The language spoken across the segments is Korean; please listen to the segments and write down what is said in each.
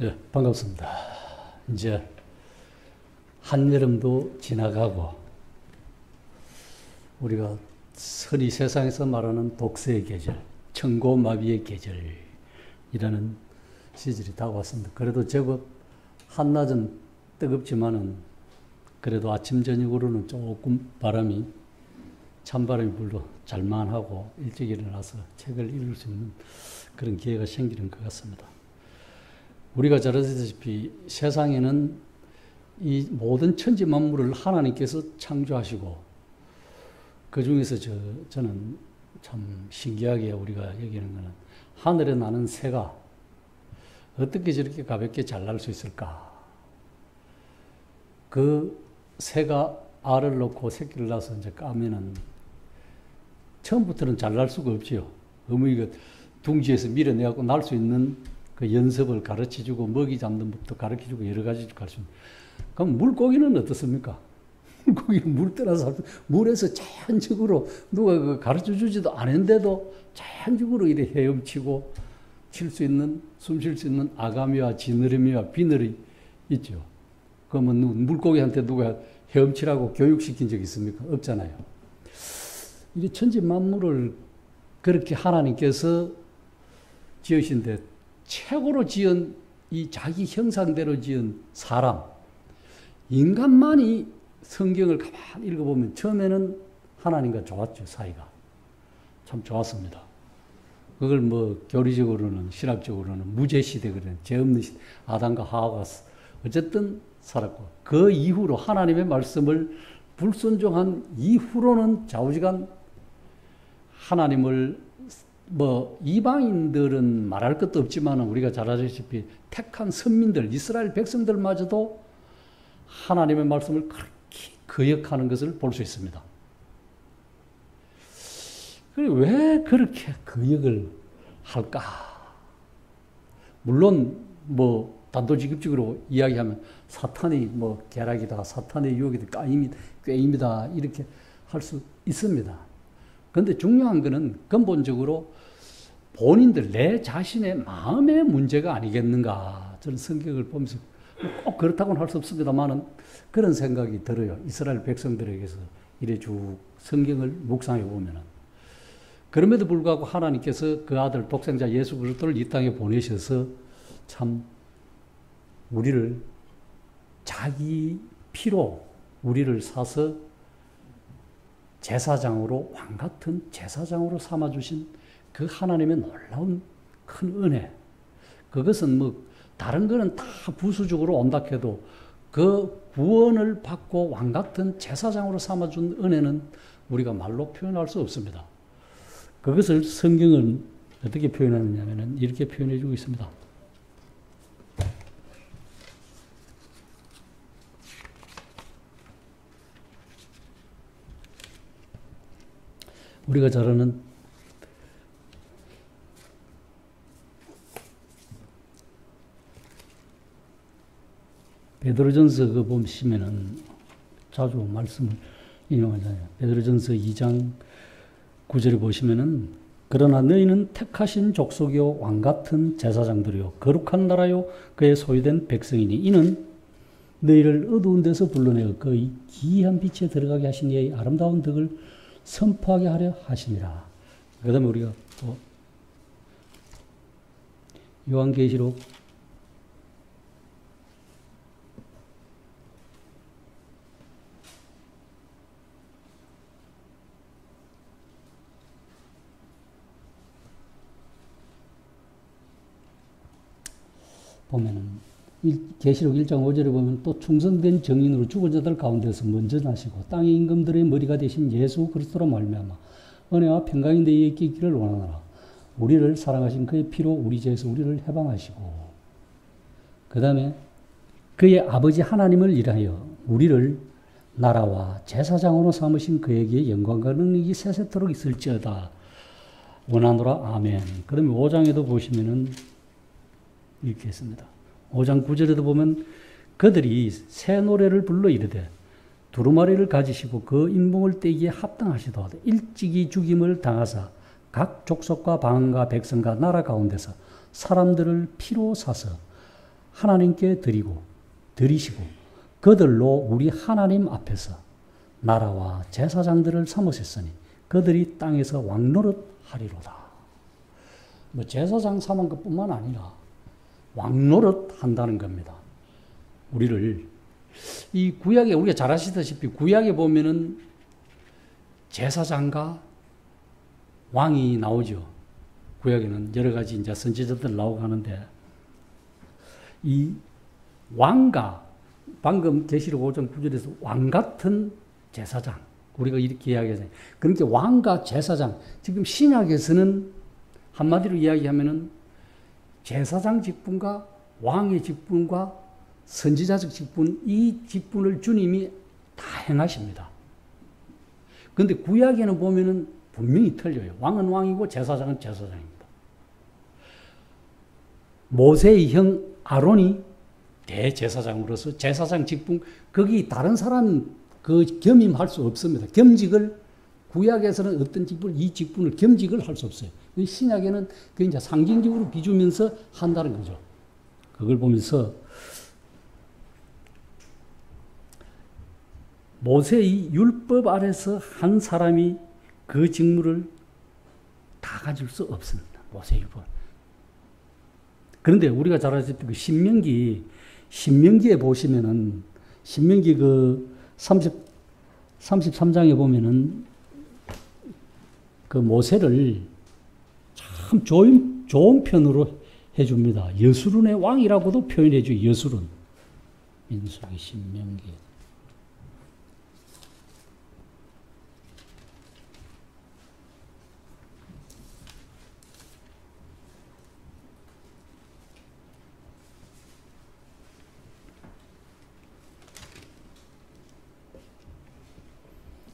네, 반갑습니다. 이제 한여름도 지나가고 우리가 흔히 세상에서 말하는 독서의 계절, 천고마비의 계절이라는 시절이 다가왔습니다. 그래도 제법 한낮은 뜨겁지만은 그래도 아침 저녁으로는 조금 바람이 찬바람이 불도 잘만하고 일찍 일어나서 책을 읽을 수 있는 그런 기회가 생기는 것 같습니다. 우리가 잘 아시다시피 세상에는 이 모든 천지 만물을 하나님께서 창조하시고 그 중에서 저는 참 신기하게 우리가 여기는 것은 하늘에 나는 새가 어떻게 저렇게 가볍게 잘 날 수 있을까? 그 새가 알을 놓고 새끼를 낳아서 이제 까면은 처음부터는 잘 날 수가 없지요. 어머니가 둥지에서 밀어내갖고 날 수 있는 그 연습을 가르쳐주고 먹이 잡는 법도 가르쳐주고 여러 가지 가르쳐주고. 그럼 물고기는 어떻습니까? 물고기는 물 떠나서 물에서 자연적으로 누가 가르쳐주지도 않은데도 자연적으로 이렇게 헤엄치고 칠 수 있는, 숨 쉴 수 있는 아가미와 지느러미와 비늘이 있죠. 그러면 물고기한테 누가 헤엄치라고 교육시킨 적 있습니까? 없잖아요. 이 천지 만물을 그렇게 하나님께서 지으신데 최고로 지은 이 자기 형상대로 지은 사람, 인간만이 성경을 가만히 읽어보면 처음에는 하나님과 좋았죠, 사이가. 참 좋았습니다. 그걸 뭐 교리적으로는, 신학적으로는 무죄시대, 그러는 죄 없는 시대, 아담과 하와가 어쨌든 살았고, 그 이후로 하나님의 말씀을 불순종한 이후로는 좌우지간 하나님을 뭐 이방인들은 말할 것도 없지만 우리가 잘 아시다시피 택한 선민들, 이스라엘 백성들마저도 하나님의 말씀을 그렇게 거역하는 것을 볼 수 있습니다. 왜 그렇게 거역을 할까? 물론 뭐 단도직입적으로 이야기하면 사탄이 뭐 계략이다, 사탄의 유혹이다, 꾀임이다 이렇게 할 수 있습니다. 그런데 중요한 것은 근본적으로 본인들 내 자신의 마음의 문제가 아니겠는가. 저는 성경을 보면서 꼭 그렇다고는 할 수 없습니다만은 그런 생각이 들어요. 이스라엘 백성들에게서 이래 쭉 성경을 묵상해 보면은. 그럼에도 불구하고 하나님께서 그 아들 독생자 예수 그리스도를 이 땅에 보내셔서 참 우리를 자기 피로 우리를 사서 제사장으로, 왕같은 제사장으로 삼아주신 그 하나님의 놀라운 큰 은혜. 그것은 뭐 다른 거는 다 부수적으로 온다 해도 그 구원을 받고 왕같은 제사장으로 삼아준 은혜는 우리가 말로 표현할 수 없습니다. 그것을 성경은 어떻게 표현하느냐면 이렇게 표현해 주고 있습니다. 우리가 잘 아는 베드로전서 그 보시면은 자주 말씀을 인용하잖아요. 베드로전서 2장 9절에 보시면은 그러나 너희는 택하신 족속이요 왕같은 제사장들이요 거룩한 나라요 그의 소유된 백성이니 이는 너희를 어두운 데서 불러내어 그의 기이한 빛에 들어가게 하신 이의 아름다운 덕을 선포하게 하려 하시니라. 그 다음에 우리가 또 요한계시록 1장 5절에 보면 또 충성된 정인으로 죽은 자들 가운데서 먼저 나시고 땅의 임금들의 머리가 되신 예수 그리스도로 말미암아 은혜와 평강이 너희에게 있기를 원하노라. 우리를 사랑하신 그의 피로 우리 죄에서 우리를 해방하시고 그 다음에 그의 아버지 하나님을 일하여 우리를 나라와 제사장으로 삼으신 그에게 영광과 능력이 세세토록 있을지어다 원하노라. 아멘. 그 다음에 5장에도 보시면은 이렇게 했습니다. 5장 9절에도 보면 그들이 새 노래를 불러 이르되 두루마리를 가지시고 그 인봉을 떼기에 합당하시도다. 일찍이 죽임을 당하사 각 족속과 방언과 백성과 나라 가운데서 사람들을 피로 사서 하나님께 드리시고 그들로 우리 하나님 앞에서 나라와 제사장들을 삼으셨으니 그들이 땅에서 왕노릇하리로다. 뭐 제사장 삼은 것뿐만 아니라 왕노릇 한다는 겁니다. 우리를 이 구약에 우리가 잘 아시다시피 구약에 보면은 제사장과 왕이 나오죠. 구약에는 여러 가지 이제 선지자들 나오고 하는데 이 왕과 방금 계시록 5장 9절에서 왕 같은 제사장 우리가 이렇게 이야기하잖아요. 그러니까 왕과 제사장 지금 신약에서는 한마디로 이야기하면은 제사장 직분과 왕의 직분과 선지자적 직분 이 직분을 주님이 다 행하십니다. 그런데 구약에는 보면은 분명히 틀려요. 왕은 왕이고 제사장은 제사장입니다. 모세의 형 아론이 대제사장으로서 제사장 직분 거기 다른 사람 그 겸임할 수 없습니다. 겸직을 구약에서는 어떤 직분 이 직분을 겸직을 할 수 없어요. 신약에는 그 이제 상징적으로 비주면서 한다는 거죠. 그걸 보면서 모세의 율법 아래서 한 사람이 그 직무를 다 가질 수 없습니다. 모세의 율법. 그런데 우리가 잘 아시다시피 그 신명기에 보시면은 신명기 그 33장에 보면은 그 모세를 참 좋은 편으로 해줍니다. 여수론의 왕이라고도 표현해줘요. 여수론. 민수기 신명기.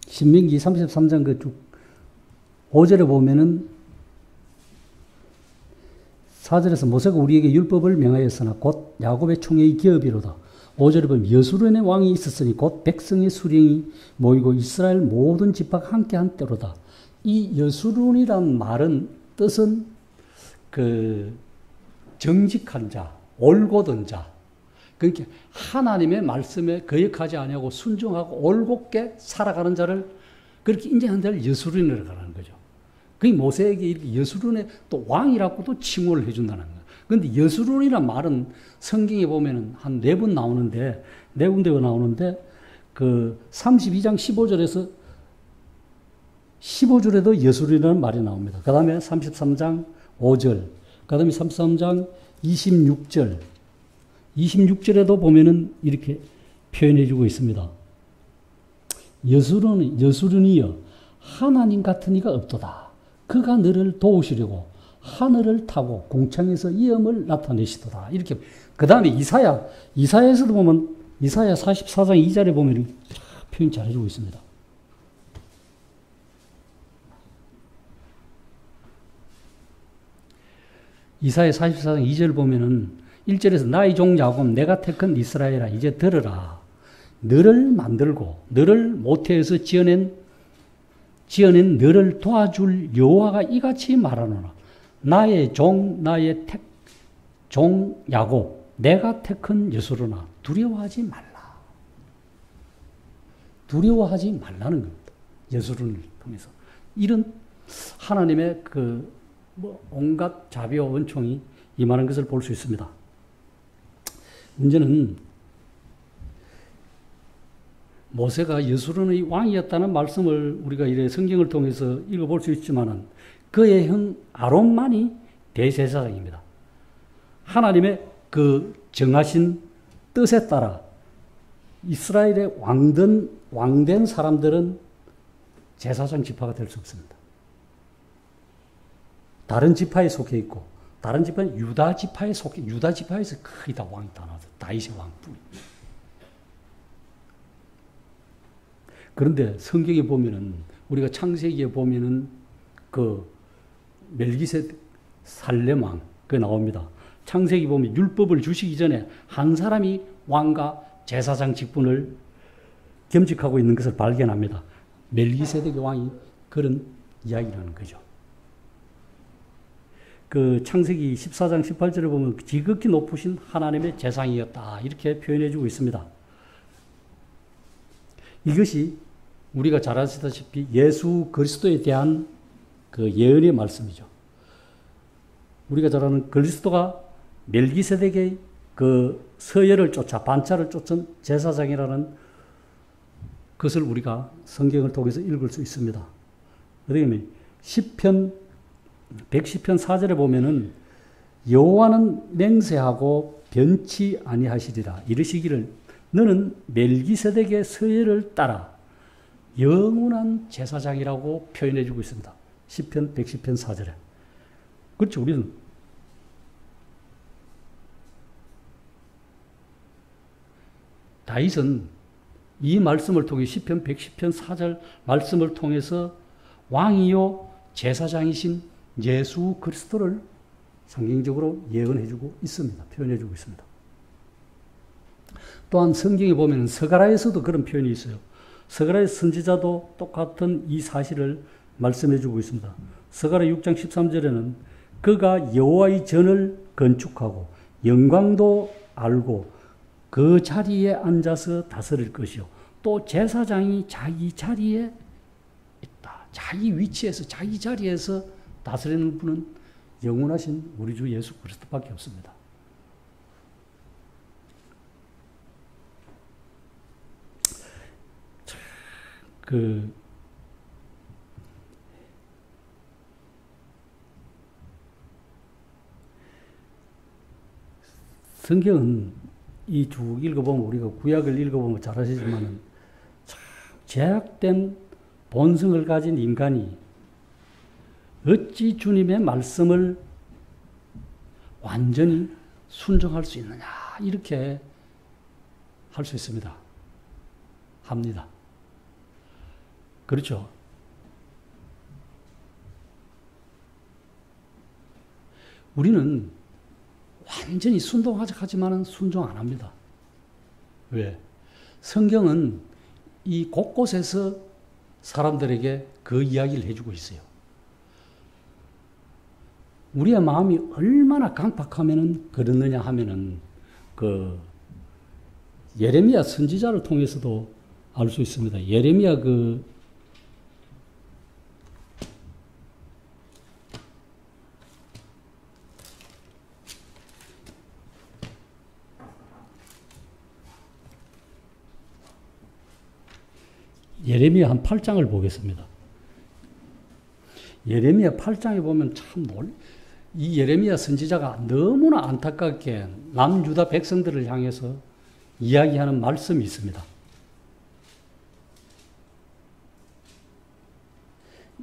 신명기 33장 그 5절에 보면은 4절에서 모세가 우리에게 율법을 명하였으나 곧 야곱의 총회의 기업이로다. 5절에 보면 여수론의 왕이 있었으니 곧 백성의 수령이 모이고 이스라엘 모든 지파가 함께한 때로다. 이 여수론이란 말은 뜻은 그 정직한 자, 올곧은 자. 그러니까 하나님의 말씀에 거역하지 아니하고 순종하고 올곧게 살아가는 자를 그렇게 인정한 자를 여수론이라고 하는 거죠. 그게 모세에게 이렇게 여수론의 또 왕이라고도 칭호를 해준다는 거예요. 그런데 여수론이란 말은 성경에 보면은 한 4번 나오는데, 4군데가 나오는데, 그 32장 15절에서 15절에도 여수론이라는 말이 나옵니다. 그 다음에 33장 5절, 그 다음에 33장 26절, 26절에도 보면은 이렇게 표현해주고 있습니다. 여수론이여 하나님 같은 이가 없도다. 그가 너를 도우시려고 하늘을 타고 공창에서 이음을 나타내시도다. 이렇게 그 다음에 이사야에서도 보면 이사야 44장 2절에 보면 표현 잘해주고 있습니다. 이사야 44장 2절 보면은 1절에서 나의 종 야곱 내가 택한 이스라엘아 이제 들으라. 너를 만들고 너를 모태에서 지어낸 너를 도와줄 여호와가 이같이 말하노라. 나의 종 야곱 내가 택한 여수로나 두려워하지 말라. 두려워하지 말라는 겁니다. 여수론을 통해서 이런 하나님의 그 온갖 자비와 은총이 임하는 것을 볼 수 있습니다. 문제는 모세가 여수론의 왕이었다는 말씀을 우리가 이래 성경을 통해서 읽어볼 수 있지만은 그의 형 아론만이 대제사장입니다. 하나님의 그 정하신 뜻에 따라 이스라엘의 왕된 사람들은 제사장 지파가 될 수 없습니다. 다른 지파에 속해 있고 다른 지파는 유다 지파에 속해 유다 지파에서 거의 다 왕이 다 나왔어요. 다윗의 왕뿐. 그런데 성경에 보면은 우리가 창세기에 보면은 그 멜기세덱 살렘 왕 그 나옵니다. 창세기 보면 율법을 주시기 전에 한 사람이 왕과 제사장 직분을 겸직하고 있는 것을 발견합니다. 멜기세덱의 왕이 그런 이야기라는 거죠. 그 창세기 14장 18절에 보면 지극히 높으신 하나님의 재상이었다. 이렇게 표현해 주고 있습니다. 이것이 우리가 잘 아시다시피 예수 그리스도에 대한 그 예언의 말씀이죠. 우리가 잘 아는 그리스도가 멜기세덱의 그 서열을 쫓아 반차를 쫓은 제사장이라는 것을 우리가 성경을 통해서 읽을 수 있습니다. 어떻게 보면 110편 4절에 보면은 여호와는 맹세하고 변치 아니하시리라 이르시기를 너는 멜기세덱의 서열을 따라 영원한 제사장이라고 표현해 주고 있습니다. 110편 4절에. 그렇죠. 우리는 다윗은 이 말씀을 통해 10편 4절 말씀을 통해서 왕이요 제사장이신 예수 그리스도를 상징적으로 예언해 주고 있습니다. 표현해 주고 있습니다. 또한 성경에 보면 서가라에서도 그런 표현이 있어요. 서가라의 선지자도 똑같은 이 사실을 말씀해 주고 있습니다. 서가라 6장 13절에는 그가 여호와의 전을 건축하고 영광도 알고 그 자리에 앉아서 다스릴 것이요. 또 제사장이 자기 자리에 있다. 자기 위치에서 자기 자리에서 다스리는 분은 영원하신 우리 주 예수 그리스도밖에 없습니다. 성경은 이 쭉 읽어보면 우리가 구약을 읽어보면 잘 아시지만 참 제약된 본성을 가진 인간이 어찌 주님의 말씀을 완전히 순종할 수 있느냐 이렇게 할 수 있습니다. 합니다. 그렇죠. 우리는 완전히 순종하자 하지만은 순종 안 합니다. 왜? 성경은 이 곳곳에서 사람들에게 그 이야기를 해주고 있어요. 우리의 마음이 얼마나 강팍하면은 그렇느냐 하면은 그 예레미야 선지자를 통해서도 알 수 있습니다. 예레미야 예레미야 한 8장을 보겠습니다. 예레미야 8장에 보면 참 이 예레미야 선지자가 너무나 안타깝게 남유다 백성들을 향해서 이야기하는 말씀이 있습니다.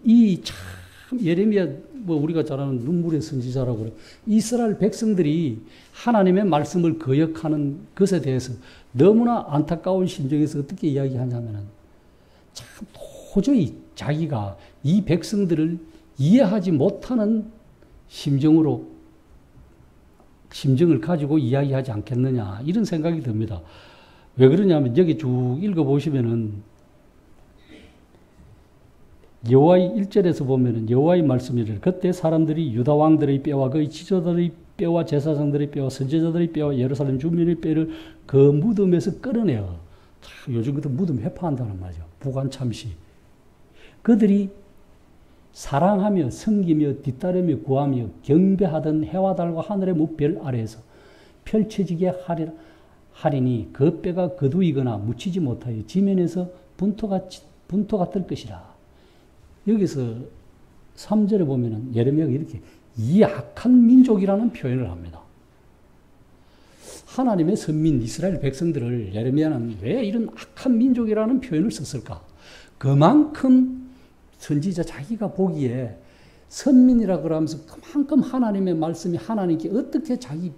이 참 예레미야 우리가 잘 아는 눈물의 선지자라고 그래요. 이스라엘 백성들이 하나님의 말씀을 거역하는 것에 대해서 너무나 안타까운 심정에서 어떻게 이야기하냐면은 참 도저히 자기가 이 백성들을 이해하지 못하는 심정을 가지고 이야기하지 않겠느냐 이런 생각이 듭니다. 왜 그러냐면 여기 쭉 읽어보시면은 여호와의 1절에서 보면은 여호와의 말씀이래. 그때 사람들이 유다 왕들의 뼈와 그의 지도자들의 뼈와 제사장들의 뼈와 선지자들의 뼈와 예루살렘 주민의 뼈를 그 무덤에서 끌어내어. 요즘 그때 무덤 회파한다는 말이죠. 부관참시. 그들이 사랑하며 섬기며 뒤따르며 구하며 경배하던 해와 달과 하늘의 무별 아래에서 펼쳐지게 하리니 그 뼈가 거두이거나 묻히지 못하여 지면에서 분토가 뜰 것이라. 여기서 3절에 보면은 예레미야가 이렇게 이 악한 민족이라는 표현을 합니다. 하나님의 선민 이스라엘 백성들을 예레미야는 왜 이런 악한 민족이라는 표현을 썼을까? 그만큼 선지자 자기가 보기에 선민이라 그러면서 그만큼 하나님의 말씀이 하나님께 어떻게 자기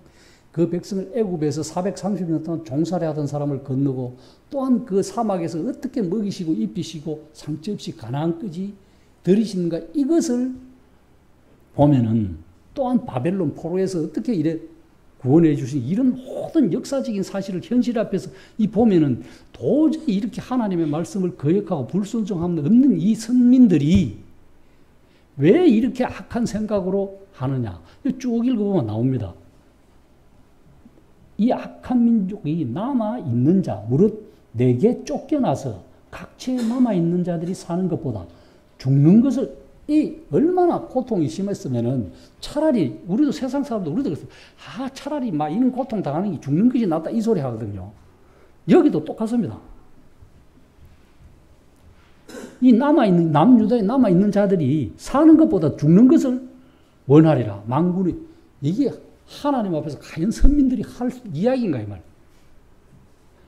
그 백성을 애굽에서 430년 동안 종살이 하던 사람을 건너고 또한 그 사막에서 어떻게 먹이시고 입히시고 상처 없이 가나안까지 들이시는가 이것을 보면은 또한 바벨론 포로에서 어떻게 이래 구원해 주신 이런 모든 역사적인 사실을 현실 앞에서 이 보면은 도저히 이렇게 하나님의 말씀을 거역하고 불순종함 없는 이 선민들이 왜 이렇게 악한 생각으로 하느냐. 쭉 읽어보면 나옵니다. 이 악한 민족이 남아있는 자, 무릇 내게 쫓겨나서 각처에 남아있는 자들이 사는 것보다 죽는 것을, 이 얼마나 고통이 심했으면은 차라리, 우리도 세상 사람도 우리도 그랬어요. 차라리 막 이런 고통 당하는 게 죽는 것이 낫다, 이 소리 하거든요. 여기도 똑같습니다. 이 남유다에 남아있는 자들이 사는 것보다 죽는 것을 원하리라. 망군이, 이게 하나님 앞에서 과연 선민들이 할 이야기인가, 이 말.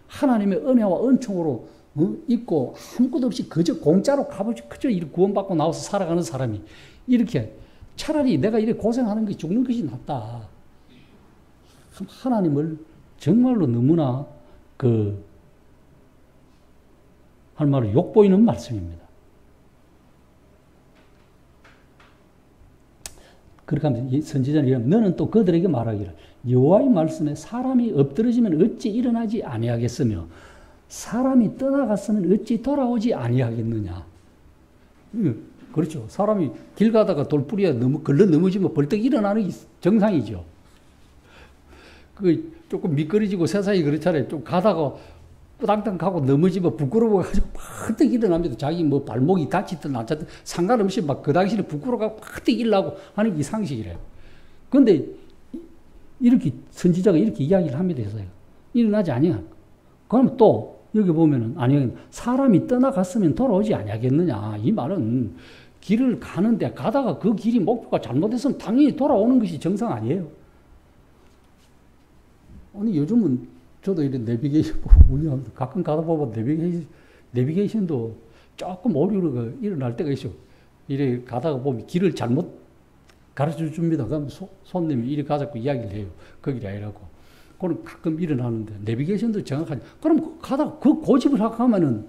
하나님의 은혜와 은총으로 있고 아무것도 없이 그저 공짜로 값없이 그저 이렇게 구원받고 나와서 살아가는 사람이 이렇게 차라리 내가 이렇게 고생하는 게 죽는 것이 낫다. 하나님을 정말로 너무나 할 말을 욕보이는 말씀입니다. 그렇게 하면 선지자는 이러면 너는 또 그들에게 말하기를 여호와의 말씀에 사람이 엎드러지면 어찌 일어나지 아니하겠으며 사람이 떠나갔으면 어찌 돌아오지 아니하겠느냐. 그렇죠. 사람이 길 가다가 돌뿌리에 걸러 넘어지면 벌떡 일어나는 게 정상이죠. 조금 미끄러지고 세상이 그렇잖아요. 좀 가다가 꾸당당 가고 넘어지면 부끄러워가지고 벌떡 일어납니다. 자기 뭐 발목이 다치든 안 다치든 상관없이 막 그 당시에 부끄러워가지고 벌떡 일어나고 하는 게 상식이래요. 그런데 이렇게 선지자가 이렇게 이야기를 합니다. 일어나지 아니야. 그럼 또 여기 보면은 아니 사람이 떠나갔으면 돌아오지 아니하겠느냐. 이 말은 길을 가는데 가다가 그 길이 목표가 잘못했으면 당연히 돌아오는 것이 정상 아니에요. 아니 요즘은 저도 이런 내비게이션 운영합니다. 가끔 가다 보면 내비게이션도 조금 오류가 일어날 때가 있어요. 이래 가다가 보면 길을 잘못 가르쳐 줍니다. 그럼 손님이 이리 가자고 이야기를 해요. 거기를 아니라고. 그럼 가끔 일어나는데 내비게이션도 정확하지. 그럼 가다가 그 고집을 하고 가면은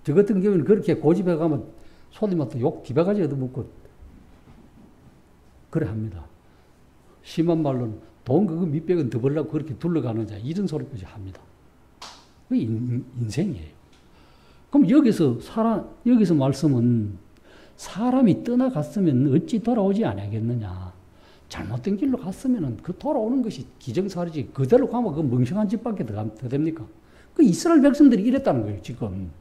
저 같은 경우는 그렇게 고집해 가면 손님한테 욕 기바가지 얻어먹고 그래 합니다. 심한 말로는 돈 그거 몇백 원 더 벌려고 그렇게 둘러가는 자 이런 소리까지 합니다. 그게 인생이에요. 그럼 여기서 말씀은 사람이 떠나갔으면 어찌 돌아오지 아니하겠느냐. 잘못된 길로 갔으면 그 돌아오는 것이 기정사실이지. 그대로 가면 그 멍청한 집밖에 더 됩니까? 그 이스라엘 백성들이 이랬다는 거예요, 지금.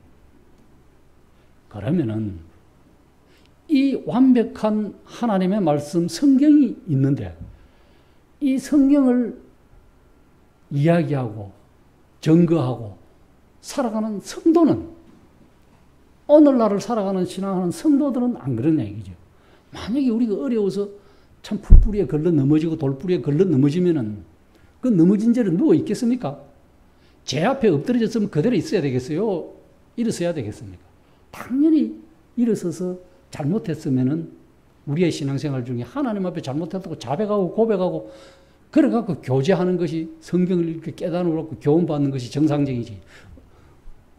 그러면은 이 완벽한 하나님의 말씀 성경이 있는데 이 성경을 이야기하고 증거하고 살아가는 성도는 오늘날을 살아가는 신앙하는 성도들은 안 그러냐 이거죠. 만약에 우리가 어려워서 참 풀뿌리에 걸러 넘어지고 돌뿌리에 걸러 넘어지면은 그 넘어진 죄를 누워 있겠습니까? 제 앞에 엎드려졌으면 그대로 있어야 되겠어요? 일어서야 되겠습니까? 당연히 일어서서 잘못했으면은 우리의 신앙생활 중에 하나님 앞에 잘못했다고 자백하고 고백하고 그래갖고 교제하는 것이 성경을 이렇게 깨달음으로 교훈받는 것이 정상적이지.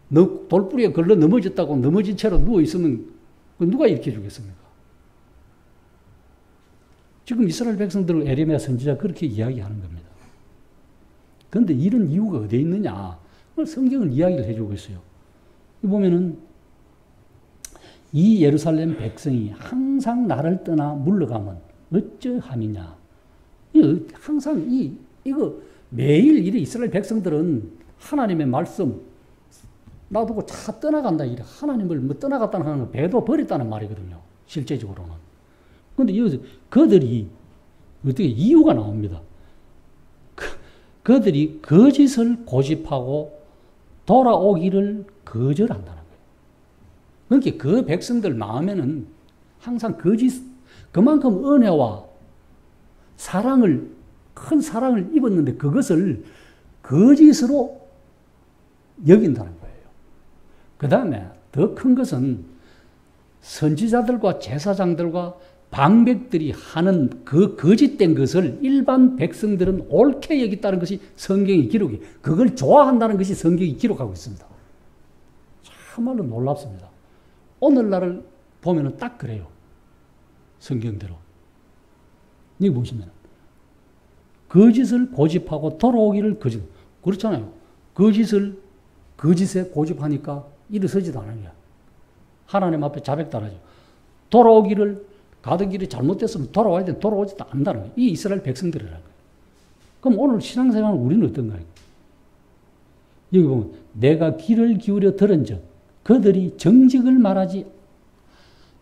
너 돌뿌리에 걸러 넘어졌다고 넘어진 채로 누워있으면 누가 일으켜 주겠습니까? 지금 이스라엘 백성들을 에레미야 선지자 그렇게 이야기하는 겁니다. 그런데 이런 이유가 어디에 있느냐? 성경은 이야기를 해주고 있어요. 보면은 이 예루살렘 백성이 항상 나를 떠나 물러가면 어쩌함이냐. 항상 이거 매일 이래 이스라엘 백성들은 하나님의 말씀 놔두고 다 떠나간다. 이래 하나님을 뭐 떠나갔다는 하는 배도 버렸다는 말이거든요. 실제적으로는. 그런데 여기서 그들이 어떻게 이유가 나옵니다. 그들이 거짓을 고집하고 돌아오기를 거절한다는 거예요. 그러니까 그 백성들 마음에는 항상 그만큼 은혜와 사랑을, 큰 사랑을 입었는데 그것을 거짓으로 여긴다는 거예요. 그 다음에 더 큰 것은 선지자들과 제사장들과 방백들이 하는 그 거짓된 것을 일반 백성들은 옳게 여겼다는 것이 성경이 기록이, 그걸 좋아한다는 것이 성경이 기록하고 있습니다. 참말로 놀랍습니다. 오늘날을 보면은 딱 그래요. 성경대로. 여기 보시면 거짓을 고집하고 돌아오기를 거짓. 그렇잖아요. 거짓에 고집하니까 일어서지도 않으냐. 하나님 앞에 자백도 안 하죠. 돌아오기를 가던 길이 잘못됐으면 돌아와야 돼. 돌아오지도 않는다는 거예요. 이 이스라엘 백성들이라는 거예요. 그럼 오늘 신앙생활 우리는 어떤가요? 여기 보면 내가 귀를 기울여 들은 적 그들이 정직을 말하지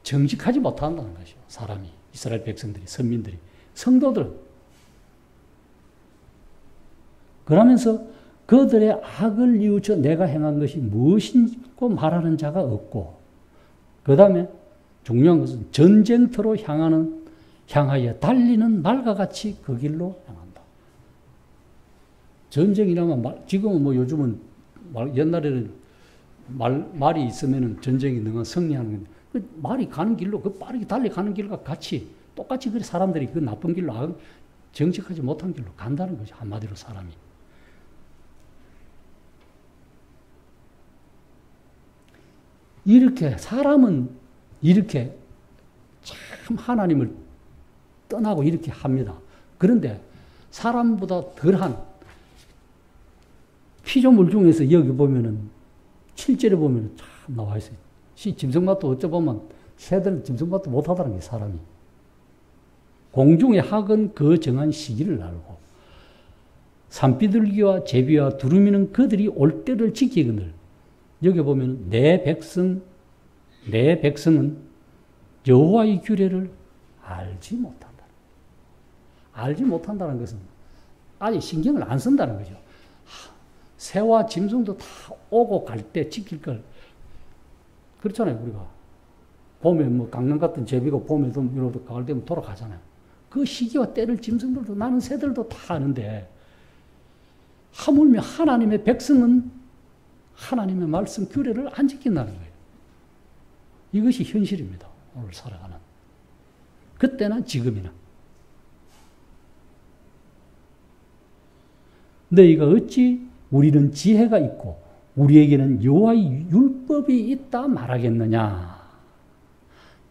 정직하지 못한다는 것이죠. 사람이 이스라엘 백성들이 선민들이 성도들은 그러면서 그들의 악을 뉘우쳐 내가 행한 것이 무엇인고 말하는 자가 없고 그 다음에 중요한 것은 전쟁터로 향하여 달리는 말과 같이 그 길로 향한다. 전쟁이라면 지금은 뭐 요즘은 옛날에는 말이 있으면은 전쟁이 능한 승리하는 건데 그 말이 가는 길로 그 빠르게 달려가는 길과 같이 똑같이 그 사람들이 그 나쁜 길로 정직하지 못한 길로 간다는 거죠. 한마디로 사람이. 이렇게 사람은 이렇게 참 하나님을 떠나고 이렇게 합니다. 그런데 사람보다 덜한 피조물 중에서 여기 보면은 7절에 보면은 참 나와 있어요. 짐승밭도 어쩌보면 새들은 짐승밭도 못하다는 게 사람이. 공중의 학은 그 정한 시기를 알고 산비둘기와 제비와 두루미는 그들이 올 때를 지키거늘 여기 보면 내 백성은 여호와의 규례를 알지 못한다. 알지 못한다는 것은 아직 신경을 안 쓴다는 거죠. 새와 짐승도 다 오고 갈 때 지킬 걸 그렇잖아요. 우리가 봄에 뭐 강릉 같은 제비가 봄에도 이러도 가을 되면 돌아가잖아요. 그 시기와 때를 짐승들도 나는 새들도 다 아는데 하물며 하나님의 백성은 하나님의 말씀 규례를 안 지킨다는 거예요. 이것이 현실입니다. 오늘 살아가는. 그때나 지금이나. 너희가 어찌 우리는 지혜가 있고 우리에게는 여호와의 율법이 있다 말하겠느냐.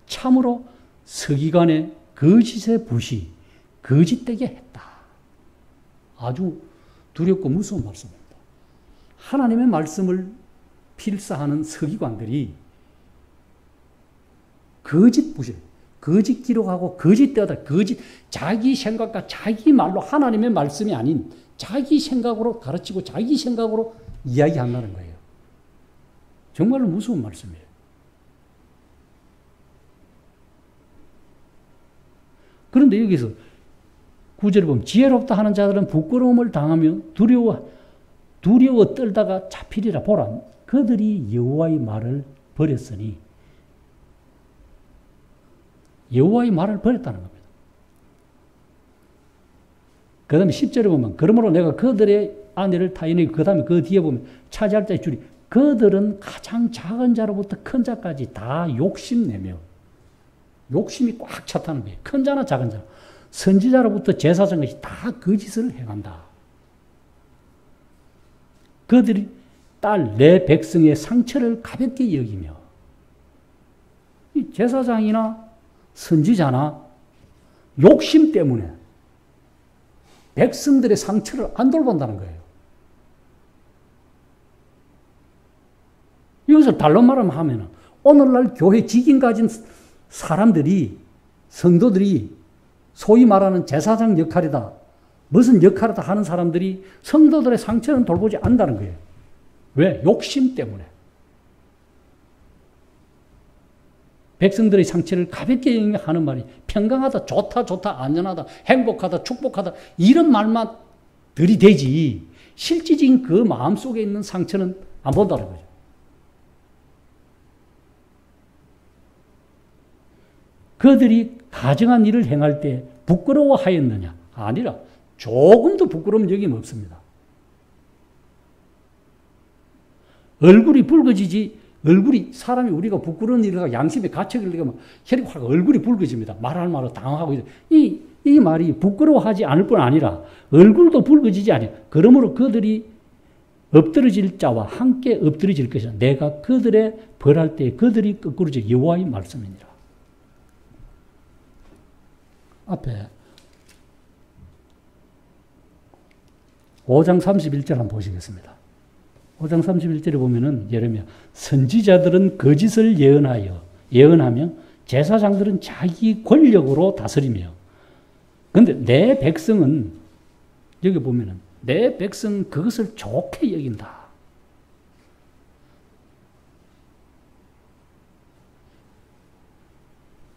참으로 서기관의 거짓의 붓이 거짓되게 했다. 아주 두렵고 무서운 말씀입니다. 하나님의 말씀을 필사하는 서기관들이 거짓 붓이 거짓 기록하고 거짓 되다 자기 생각과 자기 말로 하나님의 말씀이 아닌 자기 생각으로 가르치고 자기 생각으로 이야기한다는 거예요. 정말로 무서운 말씀이에요. 그런데 여기서 9절에 보면 지혜롭다 하는 자들은 부끄러움을 당하며 두려워 떨다가 잡히리라. 보라, 그들이 여호와의 말을 버렸으니 여호와의 말을 버렸다는 겁니다. 그 다음에 10절에 보면 그러므로 내가 그들의 아내를 타인에게 그 다음에 그 뒤에 보면 차지할 자의 줄이 그들은 가장 작은 자로부터 큰 자까지 다 욕심내며 욕심이 꽉 찼다는 거예요. 큰 자나 작은 자 선지자로부터 제사장까지 다 거짓을 행한다. 그들이 딸 내 백성의 상처를 가볍게 여기며 이 제사장이나 선지자나 욕심 때문에 백성들의 상처를 안 돌본다는 거예요. 이것을 달로 말하면 오늘날 교회 직임 가진 사람들이 성도들이 소위 말하는 제사장 역할이다. 무슨 역할이다 하는 사람들이 성도들의 상처는 돌보지 않는다는 거예요. 왜? 욕심 때문에. 백성들의 상처를 가볍게 하는 말이 평강하다, 좋다, 안전하다, 행복하다, 축복하다 이런 말만 들이대지 실질적인 그 마음속에 있는 상처는 안 본다는 거죠. 그들이 가정한 일을 행할 때 부끄러워하였느냐? 아니라 조금도 부끄러움 여김 없습니다. 얼굴이 붉어지지 사람이 우리가 부끄러운 일을 양심에 갇혀있을 때가 혈이 확 얼굴이 붉어집니다. 말할 말을 당황하고 이 말이 부끄러워하지 않을 뿐 아니라 얼굴도 붉어지지 않아요. 그러므로 그들이 엎드러질 자와 함께 엎드러질 것이다. 내가 그들의 벌할 때 그들이 거꾸로질 여호와의 말씀이니라. 앞에 5장 31절 한번 보시겠습니다. 5장 31절에 보면은 예레미야 선지자들은 거짓을 예언하며 제사장들은 자기 권력으로 다스리며, 근데 내 백성은, 여기 보면은, 내 백성은 그것을 좋게 여긴다.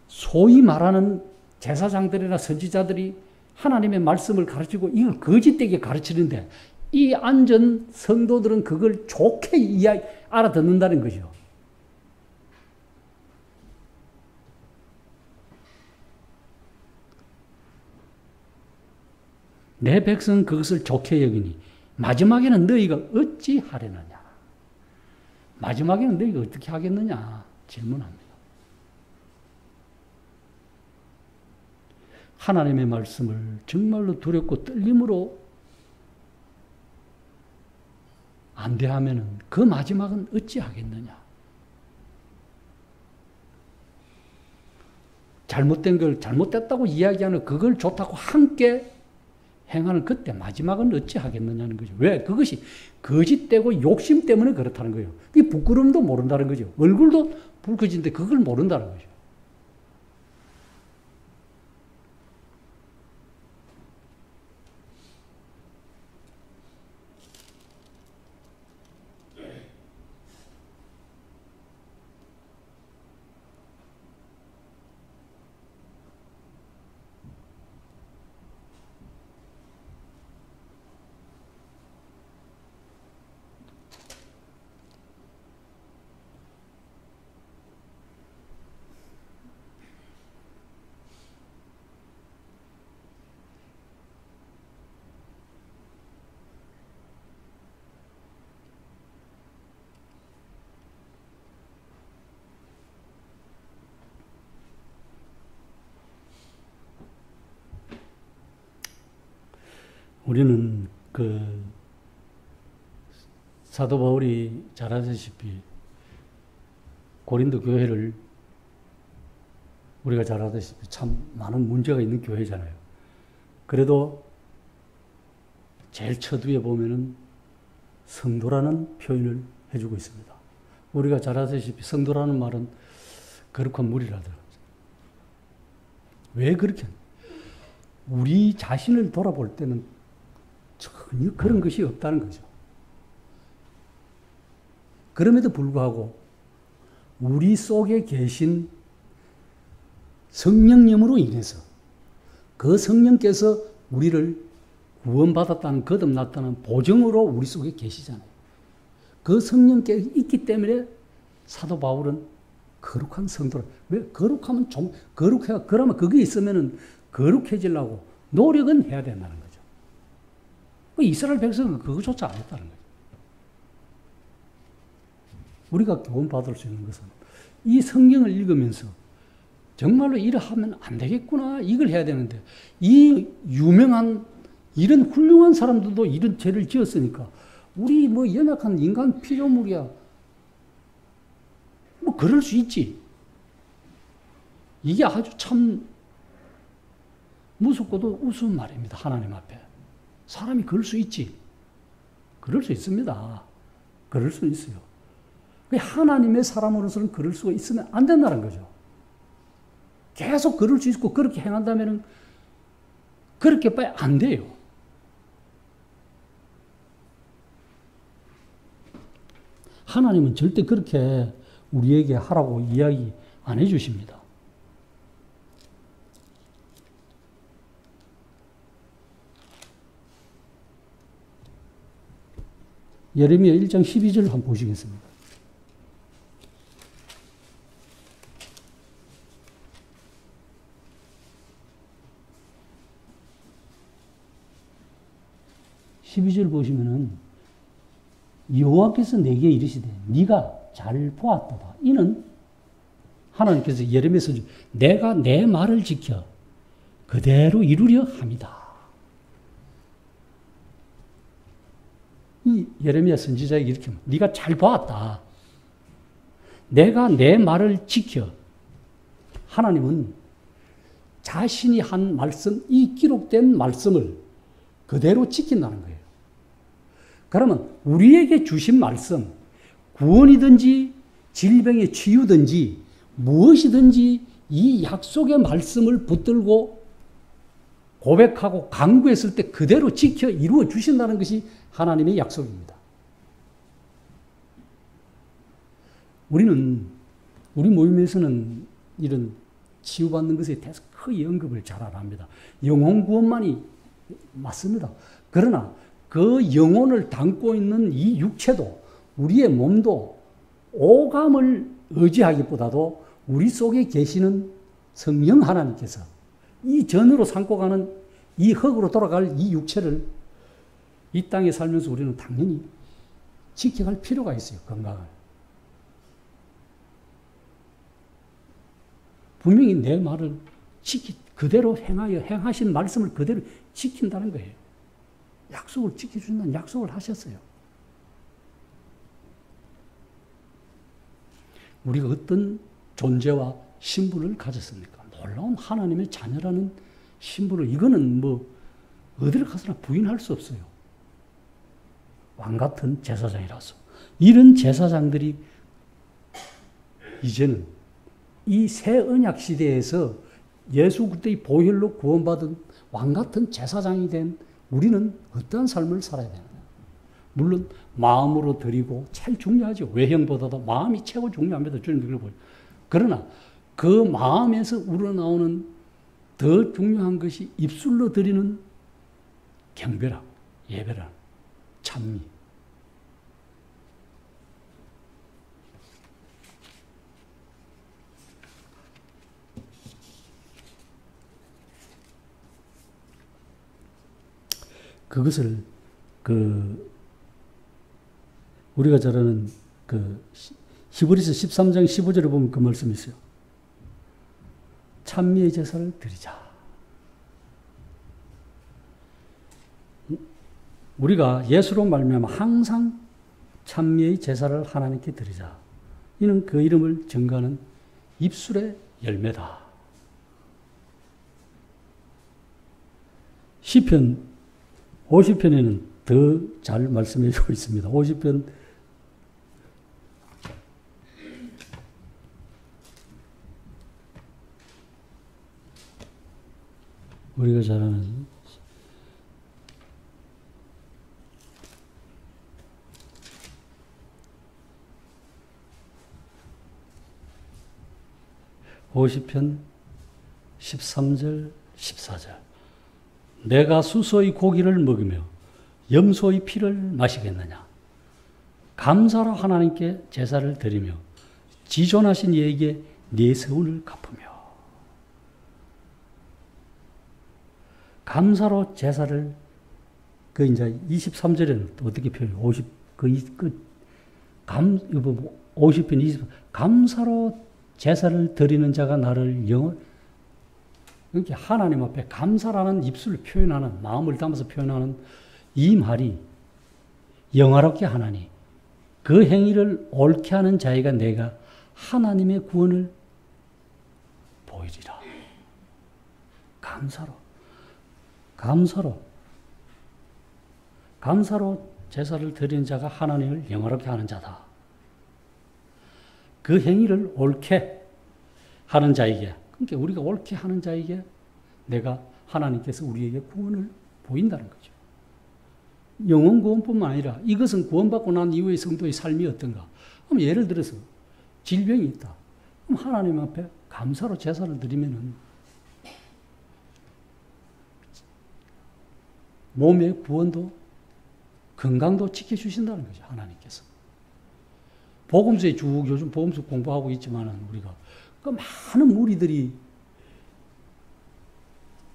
소위 말하는 제사장들이나 선지자들이 하나님의 말씀을 가르치고 이걸 거짓되게 가르치는데, 이 안전 성도들은 그걸 좋게 알아듣는다는 거죠. 내 백성은 그것을 좋게 여기니 마지막에는 너희가 어찌 하려느냐. 마지막에는 너희가 어떻게 하겠느냐 질문합니다. 하나님의 말씀을 정말로 두렵고 떨림으로 안 대하면은 그 마지막은 어찌 하겠느냐. 잘못된 걸 잘못됐다고 이야기하는 그걸 좋다고 함께 행하는 그때 마지막은 어찌 하겠느냐는 거죠. 왜? 그것이 거짓되고 욕심 때문에 그렇다는 거예요. 이 부끄러움도 모른다는 거죠. 얼굴도 붉어진데 그걸 모른다는 거죠. 우리는 사도 바울이 잘 아시다시피 고린도 교회를 우리가 잘 아시다시피 참 많은 문제가 있는 교회잖아요. 그래도 제일 첫 위에 보면은 성도라는 표현을 해주고 있습니다. 우리가 잘 아시다시피 성도라는 말은 거룩한 무리라더라고요. 왜 그렇게? 우리 자신을 돌아볼 때는 전혀 그런 것이 없다는 거죠. 그럼에도 불구하고 우리 속에 계신 성령님으로 인해서 그 성령께서 우리를 구원받았다는, 거듭났다는 보증으로 우리 속에 계시잖아요. 그 성령께 있기 때문에 사도 바울은 거룩한 성도라. 왜? 거룩하면 거룩해. 그러면 그게 있으면은 거룩해지려고 노력은 해야 된다는 거죠. 이스라엘 백성은 그거조차 안 했다는 거죠. 우리가 교훈받을 수 있는 것은 이 성경을 읽으면서 정말로 이러하면 안 되겠구나, 이걸 해야 되는데, 이 유명한 이런 훌륭한 사람들도 이런 죄를 지었으니까 우리 뭐 연약한 인간 피조물이야, 뭐 그럴 수 있지. 이게 아주 참 무섭고도 우스운 말입니다. 하나님 앞에 사람이 그럴 수 있지. 그럴 수 있습니다. 그럴 수 있어요. 하나님의 사람으로서는 그럴 수가 있으면 안 된다는 거죠. 계속 그럴 수 있고 그렇게 행한다면 그렇게 빨리 안 돼요. 하나님은 절대 그렇게 우리에게 하라고 이야기 안 해주십니다. 예레미야 1장 12절 한번 보시겠습니다. 보시면은 여호와께서 내게 이르시되 네가 잘 보았도다. 이는 하나님께서 예레미야서 내가 내 말을 지켜 그대로 이루려 함이다. 이 예레미야 선지자에게 이렇게 네가 잘 보았다. 내가 내 말을 지켜. 하나님은 자신이 한 말씀, 이 기록된 말씀을 그대로 지킨다는 거예요. 그러면 우리에게 주신 말씀, 구원이든지 질병의 치유든지 무엇이든지 이 약속의 말씀을 붙들고 고백하고 간구했을 때 그대로 지켜 이루어 주신다는 것이 하나님의 약속입니다. 우리 모임에서는 이런 치유받는 것에 대해서 크게 언급을 잘 안 합니다. 영혼 구원만이 맞습니다. 그러나 그 영혼을 담고 있는 이 육체도, 우리의 몸도 오감을 의지하기보다도 우리 속에 계시는 성령 하나님께서 이 전으로 삼고 가는 이 흙으로 돌아갈 이 육체를 이 땅에 살면서 우리는 당연히 지켜갈 필요가 있어요. 건강을. 분명히 내 말을 그대로 행하신 말씀을 그대로 지킨다는 거예요. 약속을 지켜준다는 약속을 하셨어요. 우리가 어떤 존재와 신분을 가졌습니까? 놀라운 하나님의 자녀라는 신분을, 이거는 뭐 어디를 가서나 부인할 수 없어요. 왕같은 제사장이라서. 이런 제사장들이 이제는 이 새 언약 시대에서 예수 그리스도의 보혈로 구원받은 왕같은 제사장이 된 우리는 어떠한 삶을 살아야 되느냐. 물론 마음으로 드리고 제일 중요하죠. 외형보다도 마음이 최고 중요합니다. 주님 그걸 보여요. 그러나 그 마음에서 우러나오는 더 중요한 것이 입술로 드리는 경배라, 예배라, 찬미. 그것을 우리가 잘 아는 히브리서 13장 15절에 보면 그 말씀이 있어요. 찬미의 제사를 드리자. 우리가 예수로 말미암아 항상 찬미의 제사를 하나님께 드리자. 이는 그 이름을 증거하는 입술의 열매다. 시편 50편에는 더 잘 말씀해 주고 있습니다. 50편 우리가 잘 아는 50편 13절 14절 내가 수소의 고기를 먹으며 염소의 피를 마시겠느냐. 감사로 하나님께 제사를 드리며 지존하신 이에게 네 세운을 갚으며. 감사로 제사를 이제 23절에는 어떻게 표현해요? 50편 20 감사로 제사를 드리는 자가 나를 이렇게 하나님 앞에 감사라는 입술을 표현하는, 마음을 담아서 표현하는 이 말이 영화롭게 하나니 그 행위를 옳게 하는 자에게 내가 하나님의 구원을 보이리라. 감사로 제사를 드리는 자가 하나님을 영화롭게 하는 자다. 그 행위를 옳게 하는 자에게, 그러니까 우리가 옳게 하는 자에게 내가 하나님께서 우리에게 구원을 보인다는 거죠. 영혼 구원뿐만 아니라 이것은 구원받고 난 이후의 성도의 삶이 어떤가? 그럼 예를 들어서 질병이 있다. 그럼 하나님 앞에 감사로 제사를 드리면은 몸의 구원도 건강도 지켜주신다는 거죠. 하나님께서. 복음서에 쭉 요즘 복음서 공부하고 있지만은 우리가 그 많은 무리들이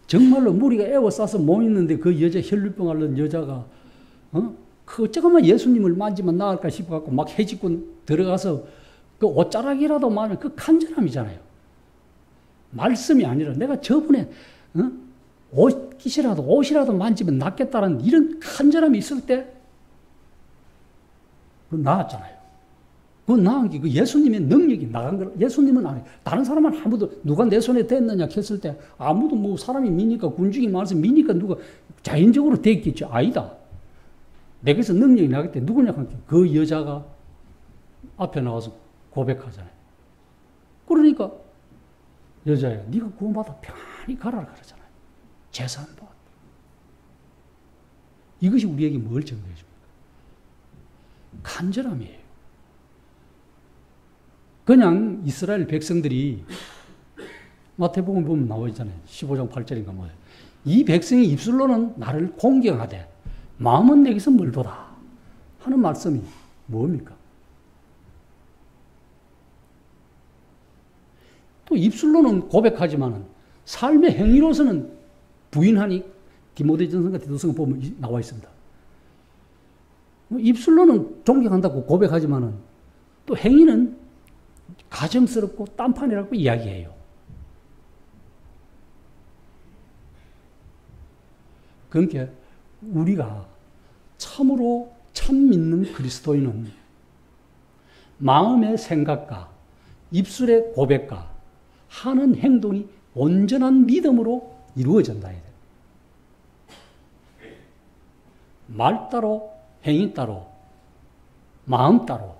정말로 무리가 애워싸서 모였는데 그 여자 혈류병 앓는 여자가 그 조금만 예수님을 만지면 나을까 싶어갖고 막 해집고 들어가서 그 옷자락이라도 마면 그 간절함이잖아요. 말씀이 아니라 내가 저분의 옷이라도 만지면 낫겠다는 이런 간절함이 있을 때 그 나았잖아요. 그 나은 게 그 예수님의 능력이 나간 거. 예수님은 아니. 다른 사람은 아무도 누가 내 손에 댔느냐 했을 때 아무도 뭐 사람이 미니까 군중이 많아서 미니까 누가 자연적으로 됐겠죠. 아니다. 내게서 능력이 나겠대. 누구냐 하니까 그 여자가 앞에 나와서 고백하잖아요. 그러니까 여자애가 네가 구원받아 편히 가라 그러잖아요. 제사 안 받았다. 이것이 우리에게 뭘 증거해 줍니까? 간절함이에요. 그냥 이스라엘 백성들이 마태복음 보면 나와 있잖아요. 15장 8절인가 뭐예요. 이 백성의 입술로는 나를 공경하되 마음은 내게서 멀도다 하는 말씀이 뭡니까? 또 입술로는 고백하지만 삶의 행위로서는 부인하니 디모데전서과 디도서가 보면 나와 있습니다. 입술로는 존경한다고 고백하지만 또 행위는 가정스럽고 딴판이라고 이야기해요. 그러니까 우리가 참으로 참 믿는 그리스도인은 마음의 생각과 입술의 고백과 하는 행동이 온전한 믿음으로 이루어진다. 말 따로 행위 따로 마음 따로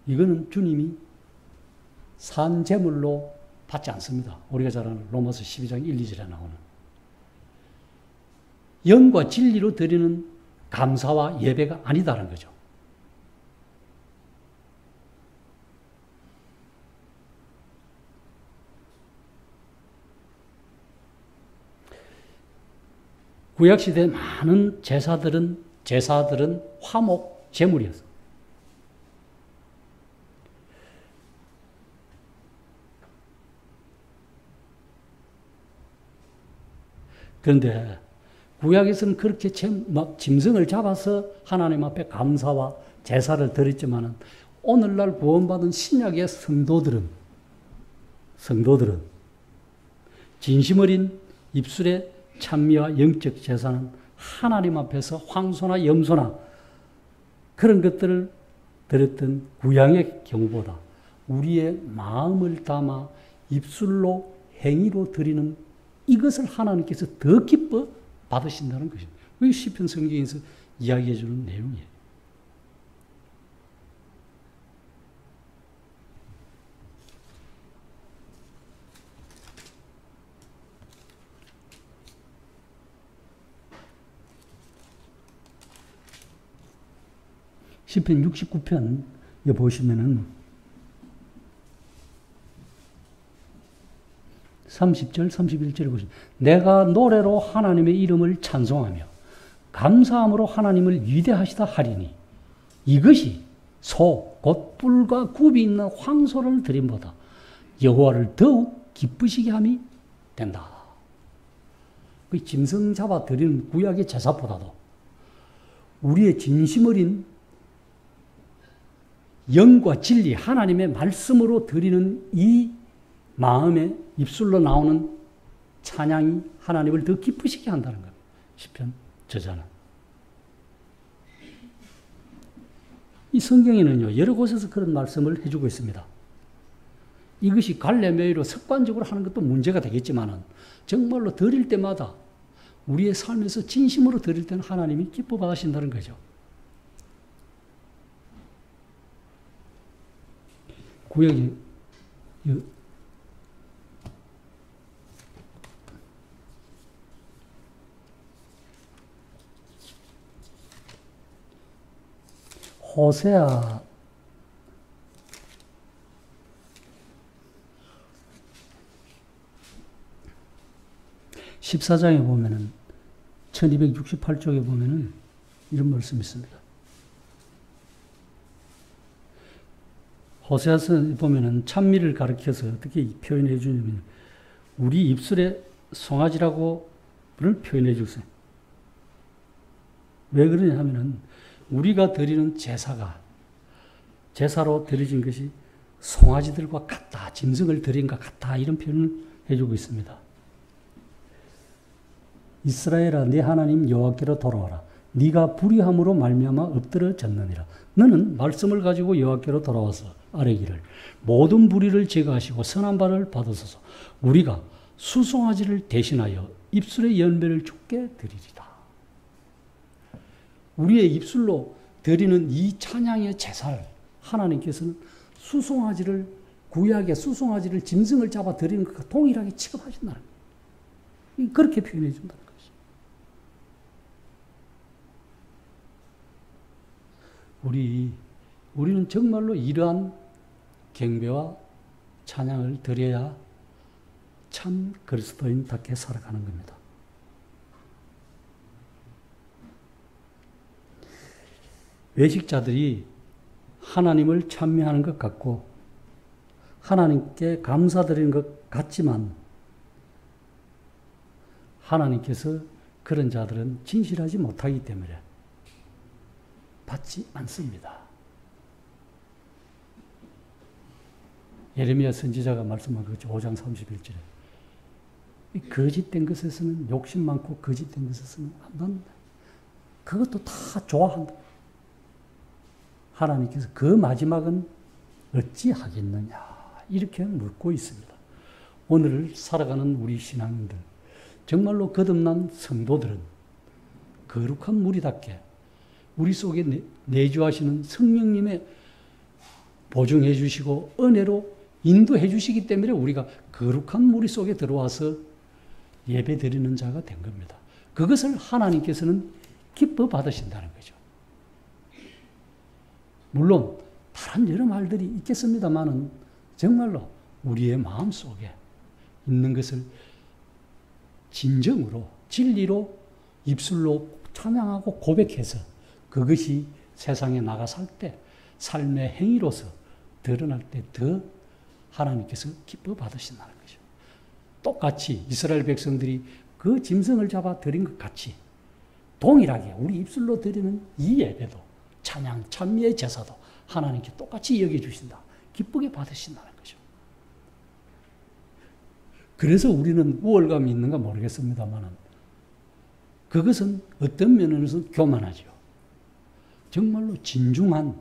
이거는 주님이 산 제물로 받지 않습니다. 우리가 잘 아는 로마서 12장 1, 2절에 나오는 영과 진리로 드리는 감사와 예배가 아니다라는 거죠. 구약시대의 많은 제사들은 화목 제물이었어요. 그런데 구약에서는 그렇게 짐승을 잡아서 하나님 앞에 감사와 제사를 드렸지만 오늘날 구원받은 신약의 성도들은 진심 어린 입술의 찬미와 영적 제사는 하나님 앞에서 황소나 염소나 그런 것들을 드렸던 구약의 경우보다 우리의 마음을 담아 입술로 행위로 드리는 이것을 하나님께서 더 기뻐 받으신다는 것입니다. 그게 시편 성경에서 이야기해 주는 내용이에요. 시편 69편에 보시면은 30절, 31절에 보시면 내가 노래로 하나님의 이름을 찬송하며 감사함으로 하나님을 위대하시다 하리니 이것이 소, 곧 뿔과 굽이 있는 황소를 드림보다 여호와를 더욱 기쁘시게 함이 된다. 그 짐승 잡아 드리는 구약의 제사보다도 우리의 진심 어린 영과 진리, 하나님의 말씀으로 드리는 이 마음의 입술로 나오는 찬양이 하나님을 더 기쁘시게 한다는 겁니다. 시편 저자는. 이 성경에는요, 여러 곳에서 그런 말씀을 해주고 있습니다. 이것이 갈래매이로 습관적으로 하는 것도 문제가 되겠지만 정말로 드릴 때마다 우리의 삶에서 진심으로 드릴 때는 하나님이 기뻐 받으신다는 거죠. 구약이 호세아 14장에 보면은 1268쪽에 보면은 이런 말씀이 있습니다. 호세아서 보면은 찬미를 가리켜서 어떻게 표현해 주냐면 우리 입술에 송아지라고 표현해 주세요. 왜 그러냐 하면은 우리가 드리는 제사로 드려진 것이 송아지들과 같다, 짐승을 드린 것 같다 이런 표현을 해주고 있습니다. 이스라엘아 네 하나님 여호와께로 돌아와라. 네가 불의함으로 말미암아 엎드러졌느니라. 너는 말씀을 가지고 여호와께로 돌아와서 아뢰기를 모든 불의를 제거하시고 선한 바를 받으소서. 우리가 수송아지를 대신하여 입술의 열매를 주께 드리리다. 우리의 입술로 드리는 이 찬양의 제사를 하나님께서는 수송아지를 구약의 수송아지를 짐승을 잡아 드리는 것과 동일하게 취급하신다는 거예요. 그렇게 표현해 준다는 것이죠. 우리는 정말로 이러한 경배와 찬양을 드려야 참 그리스도인답게 살아가는 겁니다. 외식자들이 하나님을 찬미하는 것 같고 하나님께 감사드리는 것 같지만 하나님께서 그런 자들은 진실하지 못하기 때문에 받지 않습니다. 예레미야 선지자가 말씀한 거죠. 5장 31절에. 거짓된 것에서는 욕심 많고 거짓된 것에서는 안 받는다. 그것도 다 좋아한다. 하나님께서 그 마지막은 어찌하겠느냐 이렇게 묻고 있습니다. 오늘을 살아가는 우리 신앙인들 정말로 거듭난 성도들은 거룩한 무리답게 우리 속에 내주하시는 성령님의 보증해 주시고 은혜로 인도해 주시기 때문에 우리가 거룩한 무리 속에 들어와서 예배 드리는 자가 된 겁니다. 그것을 하나님께서는 기뻐 받으신다는 거죠. 물론 다른 여러 말들이 있겠습니다만은 정말로 우리의 마음 속에 있는 것을 진정으로 진리로 입술로 찬양하고 고백해서 그것이 세상에 나가 살 때 삶의 행위로서 드러날 때 더 하나님께서 기뻐 받으신다는 거죠. 똑같이 이스라엘 백성들이 그 짐승을 잡아 드린 것 같이 동일하게 우리 입술로 드리는 이 예배도 찬양, 찬미의 제사도 하나님께 똑같이 여겨주신다. 기쁘게 받으신다는 거죠. 그래서 우리는 우월감이 있는가 모르겠습니다만 그것은 어떤 면에서는 교만하죠. 정말로 진중한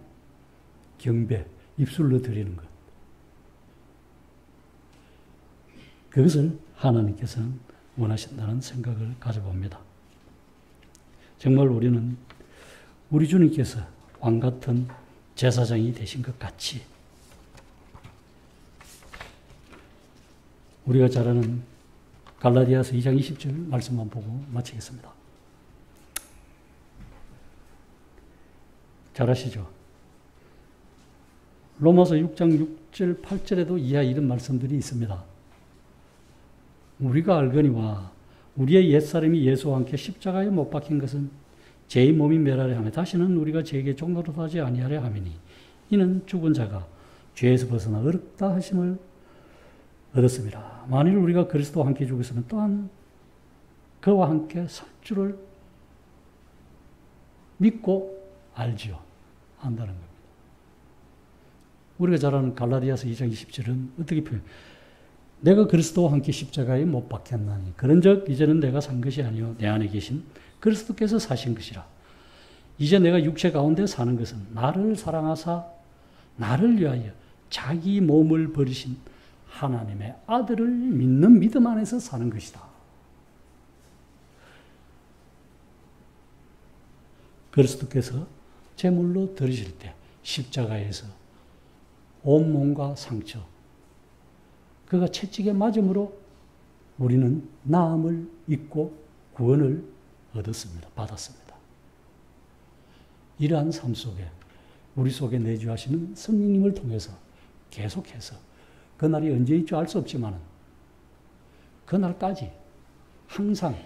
경배, 입술로 드리는 것. 그것을 하나님께서는 원하신다는 생각을 가져봅니다. 정말 우리는 우리 주님께서 왕 같은 제사장이 되신 것 같이 우리가 잘 아는 갈라디아서 2장 20절 말씀만 보고 마치겠습니다. 잘 아시죠? 로마서 6장 6절 8절에도 이하 이런 말씀들이 있습니다. 우리가 알거니와 우리의 옛사람이 예수와 함께 십자가에 못 박힌 것은 제 몸이 멸하려 하며 다시는 우리가 제게 종노릇하지 아니하려 함이니 이는 죽은 자가 죄에서 벗어나 어렵다 하심을 얻었습니다. 만일 우리가 그리스도와 함께 죽었으면 또한 그와 함께 살 줄을 믿고 알지요. 안다는 겁니다. 우리가 잘 아는 갈라디아서 2장 20절은 어떻게 표현해요? 내가 그리스도와 함께 십자가에 못 박혔나니 그런즉 이제는 내가 산 것이 아니요 내 안에 계신 그리스도께서 사신 것이라. 이제 내가 육체 가운데 사는 것은 나를 사랑하사 나를 위하여 자기 몸을 버리신 하나님의 아들을 믿는 믿음 안에서 사는 것이다. 그리스도께서 제물로 드리실 때 십자가에서 온몸과 상처 그가 채찍에 맞음으로 우리는 나음을 입고 구원을 얻었습니다. 받았습니다. 이러한 삶 속에 우리 속에 내주하시는 성령님을 통해서 계속해서 그날이 언제일 줄 알 수 없지만 그날까지 항상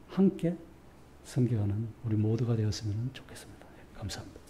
함께 섬겨가는 우리 모두가 되었으면 좋겠습니다. 감사합니다.